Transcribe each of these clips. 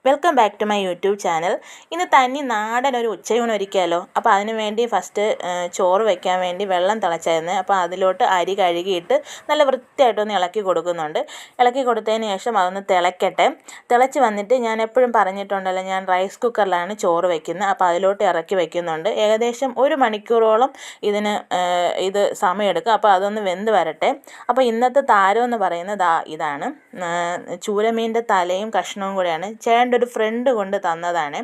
Welcome back to my YouTube channel. ഇന്ന് തനി നാടൻ ഒരു ഉച്ചയൂണ് ഒരുക്കിയാലോ. അപ്പോൾ അതിന് വേണ്ടി ഫസ്റ്റ് ചോറ് വയ്ക്കാൻ വേണ്ടി വെള്ളം തിളച്ചായിരുന്നു. അപ്പോൾ അതിലോട്ട് അരി കഴുകിയിട്ട് നല്ല വൃത്തിയായിട്ടൊന്ന് ഇളക്കി കൊടുക്കുന്നുണ്ട്. ഇളക്കി കൊടുത്തതിന് ശേഷം അതൊന്ന് തിളയ്ക്കട്ടെ. തിളച്ച് വന്നിട്ട് ഞാൻ എപ്പോഴും പറഞ്ഞിട്ടുണ്ടല്ലോ, ഞാൻ റൈസ് കുക്കറിലാണ് ചോറ് വയ്ക്കുന്നത്. അപ്പോൾ അതിലോട്ട് ഇറക്കി വയ്ക്കുന്നുണ്ട്. ഏകദേശം 1 മണിക്കൂറോളം ഇത് സമയമെടുക്കും. അപ്പോൾ അതൊന്ന് വെന്ത് വരട്ടെ. അപ്പോൾ ഇന്നത്തെ താരം എന്ന് പറയുന്നത് ഇതാണ് ചൂരമീൻ്റെ തലയും കഷ്ണവും കൂടെയാണ്. ഒരു ഫ്രണ്ട് കൊണ്ട് തന്നതാണ്.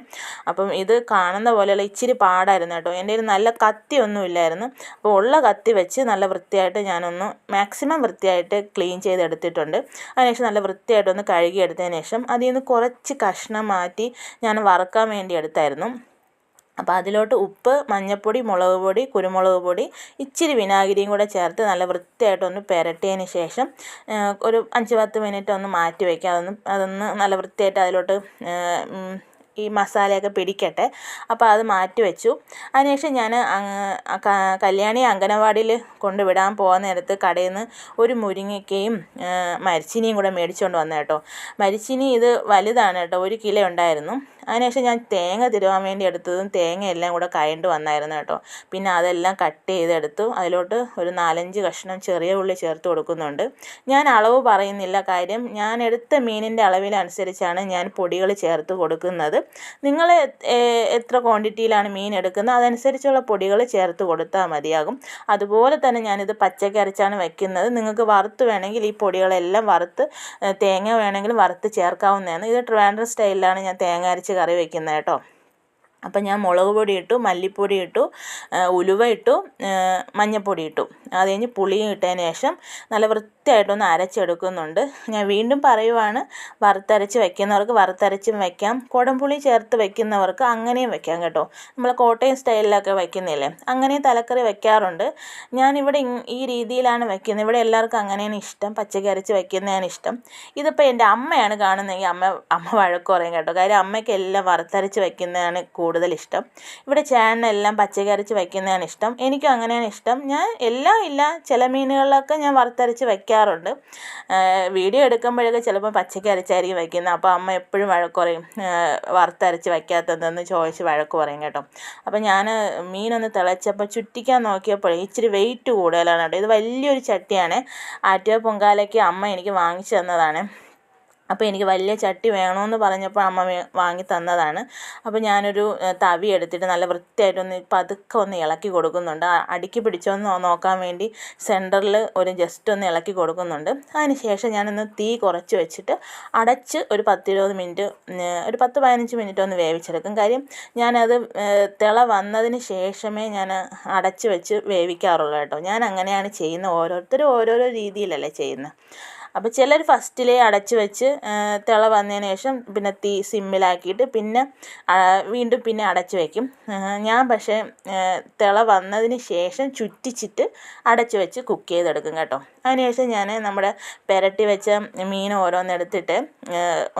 അപ്പം ഇത് കാണുന്ന പോലെയുള്ള ഇച്ചിരി പാടായിരുന്നു കേട്ടോ. എൻ്റെ കയ്യിൽ നല്ല കത്തിയൊന്നും ഇല്ലായിരുന്നു. അപ്പോൾ ഉള്ള കത്തി വെച്ച് നല്ല വൃത്തിയായിട്ട് ഞാനൊന്ന് മാക്സിമം വൃത്തിയായിട്ട് ക്ലീൻ ചെയ്തെടുത്തിട്ടുണ്ട്. അതിനുശേഷം നല്ല വൃത്തിയായിട്ടൊന്ന് കഴുകിയെടുത്തതിന് ശേഷം അതിൽ നിന്ന് കുറച്ച് കഷ്ണം മാറ്റി ഞാൻ വറുക്കാൻ വേണ്ടി എടുത്തായിരുന്നു. അപ്പോൾ അതിലോട്ട് ഉപ്പ്, മഞ്ഞൾപ്പൊടി, മുളക് പൊടി, കുരുമുളക് പൊടി, ഇച്ചിരി വിനാഗിരിയും കൂടെ ചേർത്ത് നല്ല വൃത്തിയായിട്ടൊന്ന് പുരട്ടിയതിന് ശേഷം ഒരു 5-10 മിനിറ്റ് ഒന്ന് മാറ്റി വയ്ക്കുക. അതൊന്ന് നല്ല വൃത്തിയായിട്ട് അതിലോട്ട് ഈ മസാലയൊക്കെ പിടിക്കട്ടെ. അപ്പോൾ അത് മാറ്റി വെച്ചു. അതിനുശേഷം ഞാൻ കല്യാണി അംഗനവാടിയിൽ കൊണ്ടുവിടാൻ പോകുന്ന നേരത്ത് കടയിൽ നിന്ന് ഒരു മുരിങ്ങയ്ക്കയും മരിച്ചിനിയും കൂടെ മേടിച്ചുകൊണ്ട് വന്നു കേട്ടോ. മരിച്ചിനി ഇത് വലുതാണ് കേട്ടോ, 1 കിലോ ഉണ്ടായിരുന്നു. അതിനുശേഷം ഞാൻ തേങ്ങ തിരുവാൻ വേണ്ടി എടുത്തതും തേങ്ങയെല്ലാം കൂടെ കയണ്ട് വന്നായിരുന്നു കേട്ടോ. പിന്നെ അതെല്ലാം കട്ട് ചെയ്തെടുത്തു. അതിലോട്ട് ഒരു 4-5 കഷ്ണം ചെറിയ ഉള്ളി ചേർത്ത് കൊടുക്കുന്നുണ്ട്. ഞാൻ അളവ് പറയുന്നില്ല, കാര്യം ഞാൻ എടുത്ത മീനിൻ്റെ അളവിനനുസരിച്ചാണ് ഞാൻ പൊടികൾ ചേർത്ത് കൊടുക്കുന്നത്. നിങ്ങൾ എത്ര ക്വാണ്ടിറ്റിയിലാണ് മീൻ എടുക്കുന്നത് അതനുസരിച്ചുള്ള പൊടികൾ ചേർത്ത് കൊടുത്താൽ മതിയാകും. അതുപോലെ തന്നെ ഞാനിത് പച്ചയ്ക്ക് അരച്ചാണ് വയ്ക്കുന്നത്. നിങ്ങൾക്ക് വറുത്ത് വേണമെങ്കിൽ ഈ പൊടികളെല്ലാം വറുത്ത് തേങ്ങ വേണമെങ്കിൽ വറുത്ത് ചേർക്കാവുന്നതാണ്. ഇത് ട്രിവാൻഡ്രം സ്റ്റൈലിലാണ് ഞാൻ തേങ്ങ അരച്ച് കറി വയ്ക്കുന്നത് കേട്ടോ. അപ്പം ഞാൻ മുളക് പൊടി ഇട്ടു, മല്ലിപ്പൊടി ഇട്ടു, ഉലുവ ഇട്ടു, മഞ്ഞൾപ്പൊടി ഇട്ടു. അത് കഴിഞ്ഞ് പുളിയും ഇട്ടതിന് ശേഷം നല്ല വൃത്തിയായിട്ടൊന്ന് അരച്ചെടുക്കുന്നുണ്ട്. ഞാൻ വീണ്ടും പറയുവാണ്, വറുത്തരച്ച് വയ്ക്കുന്നവർക്ക് വറുത്തരച്ചും വയ്ക്കാം, കുടംപുളി ചേർത്ത് വയ്ക്കുന്നവർക്ക് അങ്ങനെയും വയ്ക്കാം കേട്ടോ. നമ്മൾ കോട്ടയം സ്റ്റൈലിലൊക്കെ വയ്ക്കുന്നില്ലേ, അങ്ങനെയും തലക്കറി വയ്ക്കാറുണ്ട്. ഞാനിവിടെ ഈ രീതിയിലാണ് വയ്ക്കുന്നത്. ഇവിടെ എല്ലാവർക്കും അങ്ങനെയാണ് ഇഷ്ടം, പച്ചക്കറി അരച്ച് വയ്ക്കുന്നതാണ് ഇഷ്ടം. ഇതിപ്പോൾ എൻ്റെ അമ്മയാണ് കാണുന്നതെങ്കിൽ അമ്മ വഴക്ക് പറയും കേട്ടോ. കാര്യം അമ്മയ്ക്ക് എല്ലാം വറുത്തരച്ച് വയ്ക്കുന്നതാണ് കൂടുതൽ ഇഷ്ടം. ഇവിടെ ചേട്ടനെല്ലാം പച്ചക്കറി അരച്ച് വയ്ക്കുന്നതാണ് ഇഷ്ടം. എനിക്കും അങ്ങനെയാണ് ഇഷ്ടം. ഞാൻ എല്ലാം ഇല്ല, ചില മീനുകളിലൊക്കെ ഞാൻ വറുത്തരച്ച് വയ്ക്കാറുണ്ട്. വീഡിയോ എടുക്കുമ്പോഴൊക്കെ ചിലപ്പോൾ പച്ചക്കറി അരച്ചായിരിക്കും വയ്ക്കുന്നത്. അപ്പോൾ അമ്മ എപ്പോഴും വഴക്ക് പറയും, വറുത്തരച്ച് വയ്ക്കാത്തതെന്ന് ചോദിച്ച് വഴക്ക് പറയും കേട്ടോ. അപ്പോൾ ഞാൻ മീനൊന്ന് തിളച്ചപ്പോൾ ചുറ്റിക്കാൻ നോക്കിയപ്പോൾ ഇച്ചിരി വെയിറ്റ് കൂടുതലാണ് കേട്ടോ. ഇത് വലിയൊരു ചട്ടിയാണ്. ആറ്റുകാൽ പൊങ്കാലയ്ക്ക് അമ്മ എനിക്ക് വാങ്ങിച്ചു തന്നതാണ്. അപ്പോൾ എനിക്ക് വലിയ ചട്ടി വേണമെന്ന് പറഞ്ഞപ്പോൾ അമ്മ വാങ്ങി തന്നതാണ്. അപ്പോൾ ഞാനൊരു തവി എടുത്തിട്ട് നല്ല വൃത്തിയായിട്ടൊന്ന് പതുക്കെ ഒന്ന് ഇളക്കി കൊടുക്കുന്നുണ്ട്. അടുക്കി പിടിച്ചൊന്ന് നോക്കാൻ വേണ്ടി സെൻറ്ററിൽ ജസ്റ്റ് ഒന്ന് ഇളക്കി കൊടുക്കുന്നുണ്ട്. അതിന് ശേഷം ഞാനൊന്ന് തീ കുറച്ച് വെച്ചിട്ട് അടച്ച് ഒരു 10-20 മിനിറ്റ്, ഒരു 10-15 മിനിറ്റ് ഒന്ന് വേവിച്ചെടുക്കും. കാര്യം ഞാനത് തിള വന്നതിന് ശേഷമേ ഞാൻ അടച്ച് വെച്ച് വേവിക്കാറുള്ളൂ കേട്ടോ. ഞാൻ അങ്ങനെയാണ് ചെയ്യുന്നത്. ഓരോരുത്തരും ഓരോരോ രീതിയിലല്ലേ ചെയ്യുന്നത്. അപ്പോൾ ചിലർ ഫസ്റ്റിലേ അടച്ച് വെച്ച് തിള വന്നതിന് ശേഷം പിന്നെ തീ സിമ്മിലാക്കിയിട്ട് വീണ്ടും അടച്ച് വയ്ക്കും. ഞാൻ പക്ഷേ തിള വന്നതിന് ശേഷം ചുറ്റിച്ചിട്ട് അടച്ച് വെച്ച് കുക്ക് ചെയ്തെടുക്കും കേട്ടോ. അതിനുശേഷം ഞാൻ നമ്മുടെ പുരട്ടി വെച്ച മീൻ ഓരോന്നെടുത്തിട്ട്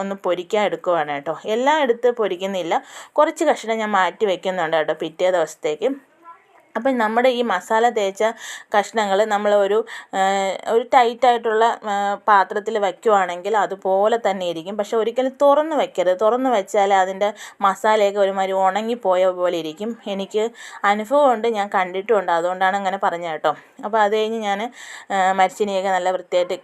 ഒന്ന് പൊരിക്കാൻ എടുക്കുവാണ് കേട്ടോ. എല്ലാം എടുത്ത് പൊരിക്കുന്നില്ല, കുറച്ച് കഷ്ണം ഞാൻ മാറ്റി വയ്ക്കുന്നുണ്ട് കേട്ടോ പിറ്റേ ദിവസത്തേക്ക്. അപ്പം നമ്മുടെ ഈ മസാല തേച്ച കഷ്ണങ്ങൾ നമ്മൾ ഒരു ടൈറ്റായിട്ടുള്ള പാത്രത്തിൽ വയ്ക്കുവാണെങ്കിൽ അതുപോലെ തന്നെ ഇരിക്കും. പക്ഷെ ഒരിക്കലും തുറന്ന് വയ്ക്കരുത്. തുറന്ന് വെച്ചാൽ അതിൻ്റെ മസാലയൊക്കെ ഒരുമാതിരി ഉണങ്ങിപ്പോയ പോലെ ഇരിക്കും. എനിക്ക് അനുഭവമുണ്ട്, ഞാൻ കണ്ടിട്ടുമുണ്ട്, അതുകൊണ്ടാണ് അങ്ങനെ പറഞ്ഞത് കേട്ടോ. അപ്പോൾ അത് കഴിഞ്ഞ് ഞാൻ മരിച്ചിനിയൊക്കെ നല്ല വൃത്തിയായിട്ട്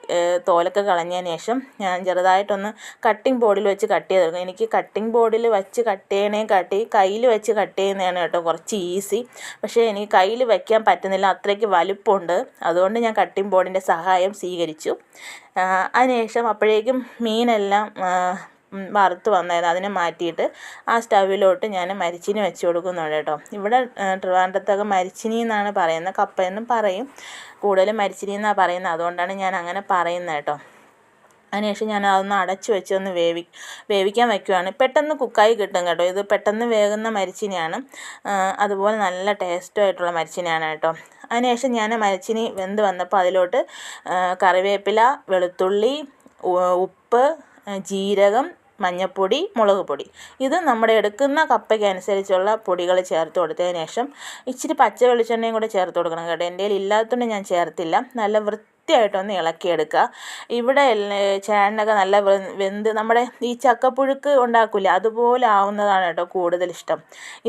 തോലൊക്കെ കളഞ്ഞതിന് ശേഷം ഞാൻ ചെറുതായിട്ടൊന്ന് കട്ടിംഗ് ബോർഡിൽ വെച്ച് കട്ട് ചെയ്തെടുക്കും. എനിക്ക് കട്ടിംഗ് ബോർഡിൽ വെച്ച് കട്ട് ചെയ്യണേക്കാട്ടി കയ്യിൽ വെച്ച് കട്ട് ചെയ്യുന്നതാണ് കേട്ടോ കുറച്ച് ഈസി. പക്ഷേ എനിക്ക് കയ്യിൽ വയ്ക്കാൻ പറ്റുന്നില്ല, അത്രയ്ക്ക് വലുപ്പമുണ്ട്. അതുകൊണ്ട് ഞാൻ കട്ടിംഗ് ബോർഡിൻ്റെ സഹായം സ്വീകരിച്ചു. അതിനുശേഷം അപ്പോഴേക്കും മീനെല്ലാം വറുത്ത് വന്നായിരുന്നു. അതിനെ മാറ്റിയിട്ട് ആ സ്റ്റൗവിലോട്ട് ഞാൻ മരിച്ചിനി വെച്ച് കൊടുക്കുന്നുണ്ട് കേട്ടോ. ഇവിടെ ട്രിവാൻഡ്രത്തൊക്കെ മരിച്ചിനി എന്നാണ് പറയുന്നത്, കപ്പയെന്നും പറയും. കൂടുതലും മരിച്ചിനി എന്നാണ് പറയുന്നത്, അതുകൊണ്ടാണ് ഞാൻ അങ്ങനെ പറയുന്നത് കേട്ടോ. അതിനുശേഷം ഞാൻ അതൊന്ന് അടച്ച് വെച്ച് ഒന്ന് വേവിക്കാൻ വയ്ക്കുവാണ്. പെട്ടെന്ന് കുക്കായി കിട്ടും കേട്ടോ. ഇത് പെട്ടെന്ന് വേകുന്ന മരിച്ചിനിയാണ്. അതുപോലെ നല്ല ടേസ്റ്റുമായിട്ടുള്ള മരിച്ചിനിയാണ് കേട്ടോ. അതിനുശേഷം ഞാൻ മരിച്ചിനി വെന്ത് വന്നപ്പോൾ അതിലോട്ട് കറിവേപ്പില, വെളുത്തുള്ളി, ഉപ്പ്, ജീരകം, മഞ്ഞൾപ്പൊടി, മുളക് പൊടി. ഇത് നമ്മുടെ എടുക്കുന്ന കപ്പയ്ക്ക് അനുസരിച്ചുള്ള പൊടികൾ ചേർത്ത് കൊടുത്തതിന് ശേഷം ഇച്ചിരി പച്ച വെളിച്ചെണ്ണയും കൂടെ ചേർത്ത് കൊടുക്കണം കേട്ടോ. എൻ്റെ കയ്യിൽ ഇല്ലാത്തതുകൊണ്ട് ഞാൻ ചേർത്തില്ല. നല്ല വൃത്തിയായിട്ടൊന്ന് ഇളക്കിയെടുക്കുക. ഇവിടെ ചേട്ടനൊക്കെ നല്ല വെന്ത് നമ്മുടെ ഈ ചക്കപ്പുഴുക്ക് ഉണ്ടാക്കില്ലേ അതുപോലെ ആവുന്നതാണ് കേട്ടോ കൂടുതലിഷ്ടം.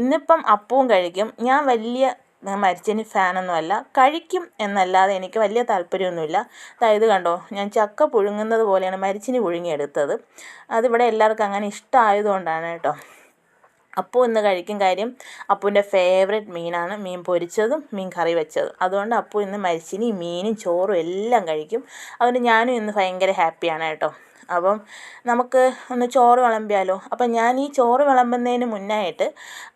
ഇന്നിപ്പം അപ്പവും കഴിക്കും. ഞാൻ വലിയ മരിച്ചീനി ഫാനൊന്നുമല്ല, കഴിക്കും എന്നല്ലാതെ എനിക്ക് വലിയ താല്പര്യമൊന്നുമില്ല. അതായത് കണ്ടോ, ഞാൻ ചക്ക പുഴുങ്ങുന്നത് പോലെയാണ് മരിച്ചിനി പുഴുങ്ങിയെടുത്തത്. അതിവിടെ എല്ലാവർക്കും അങ്ങനെ ഇഷ്ടമായതുകൊണ്ടാണ് കേട്ടോ. അപ്പു ഇന്ന് കഴിക്കും. കാര്യം അപ്പുവിൻ്റെ ഫേവറേറ്റ് മീനാണ് മീൻ പൊരിച്ചതും മീൻ കറി വെച്ചതും. അതുകൊണ്ട് അപ്പു ഇന്ന് മരിച്ചിനി മീനും ചോറും എല്ലാം കഴിക്കും. അതുകൊണ്ട് ഞാനും ഇന്ന് ഭയങ്കര ഹാപ്പിയാണ് കേട്ടോ. അപ്പം നമുക്ക് ഒന്ന് ചോറ് വിളമ്പിയാലോ. അപ്പം ഞാൻ ഈ ചോറ് വിളമ്പുന്നതിന് മുന്നായിട്ട്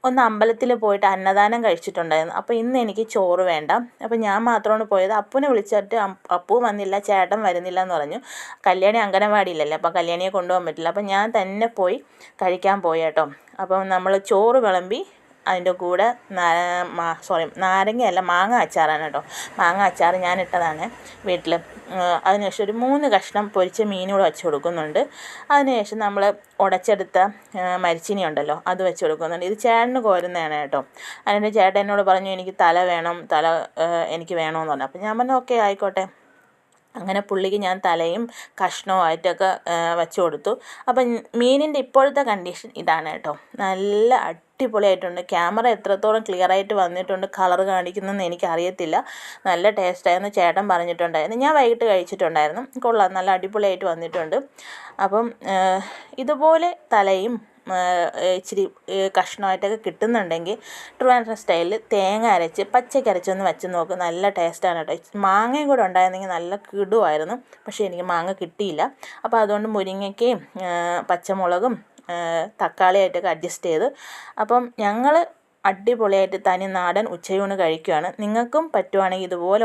ഒന്ന് അമ്പലത്തിൽ പോയിട്ട് അന്നദാനം കഴിച്ചിട്ടുണ്ടായിരുന്നു. അപ്പോൾ ഇന്ന് എനിക്ക് ചോറ് വേണ്ട. അപ്പം ഞാൻ മാത്രമാണ് പോയത്. അപ്പുവിനെ വിളിച്ചിട്ട് അപ്പു വന്നില്ല, ചേട്ടൻ വരുന്നില്ല എന്ന് പറഞ്ഞു. കല്യാണി അംഗനവാടിയിലല്ലേ, അപ്പം കല്യാണിയെ കൊണ്ടുപോകാൻ പറ്റില്ല. അപ്പം ഞാൻ തന്നെ പോയി കഴിക്കാൻ പോയി കേട്ടോ. അപ്പം നമ്മൾ ചോറ് വിളമ്പി അതിൻ്റെ കൂടെ നാരങ്ങയല്ല മാങ്ങ അച്ചാറാണ് കേട്ടോ. മാങ്ങ അച്ചാർ ഞാനിട്ടതാണ് വീട്ടിൽ. അതിനുശേഷം ഒരു 3 കഷ്ണം പൊരിച്ച മീനൂടെ വെച്ച് കൊടുക്കുന്നുണ്ട്. അതിനുശേഷം നമ്മൾ ഉടച്ചെടുത്ത മരിച്ചിനി ഉണ്ടല്ലോ അത് വെച്ച് കൊടുക്കുന്നുണ്ട്. ഇത് ചേട്ടന് കോരുന്നതാണ് കേട്ടോ. അതിൻ്റെ ചേട്ടൻ എന്നോട് പറഞ്ഞു എനിക്ക് തല വേണം, തല എനിക്ക് വേണമെന്ന് പറഞ്ഞു. അപ്പം ഞാൻ പറഞ്ഞു ഓക്കെ ആയിക്കോട്ടെ. അങ്ങനെ പുള്ളിക്ക് ഞാൻ തലയും കഷ്ണവുമായിട്ടൊക്കെ വെച്ച് കൊടുത്തു. അപ്പം മീനിൻ്റെ ഇപ്പോഴത്തെ കണ്ടീഷൻ ഇതാണ് കേട്ടോ. നല്ല അടിപൊളിയായിട്ടുണ്ട്. ക്യാമറ എത്രത്തോളം ക്ലിയറായിട്ട് വന്നിട്ടുണ്ട്, കളർ കാണിക്കുന്നതെന്ന് എനിക്കറിയത്തില്ല. നല്ല ടേസ്റ്റായിരുന്നു, ചേട്ടൻ പറഞ്ഞിട്ടുണ്ടായിരുന്നു. ഞാൻ വൈകിട്ട് കഴിച്ചിട്ടുണ്ടായിരുന്നു. കൊള്ളാം, നല്ല അടിപൊളിയായിട്ട് വന്നിട്ടുണ്ട്. അപ്പം ഇതുപോലെ തലയും ഇച്ചിരി കഷ്ണമായിട്ടൊക്കെ കിട്ടുന്നുണ്ടെങ്കിൽ ട്രിവാൻഡ്രം സ്റ്റൈലിൽ തേങ്ങ അരച്ച് പച്ചക്കരച്ചൊന്ന് വെച്ച് നോക്ക്. നല്ല ടേസ്റ്റാണ് കേട്ടോ. മാങ്ങയും കൂടെ ഉണ്ടായിരുന്നെങ്കിൽ നല്ല കിടുവായിരുന്നു. പക്ഷേ എനിക്ക് മാങ്ങ കിട്ടിയില്ല. അപ്പോൾ അതുകൊണ്ട് മുരിങ്ങയ്ക്കയും പച്ചമുളകും തക്കാളിയായിട്ടൊക്കെ അഡ്ജസ്റ്റ് ചെയ്ത് അപ്പം ഞങ്ങൾ അടിപൊളിയായിട്ട് തനി നാടൻ ഉച്ചയൂണ് കഴിക്കുകയാണ്. നിങ്ങൾക്കും പറ്റുവാണെങ്കിൽ ഇതുപോലെ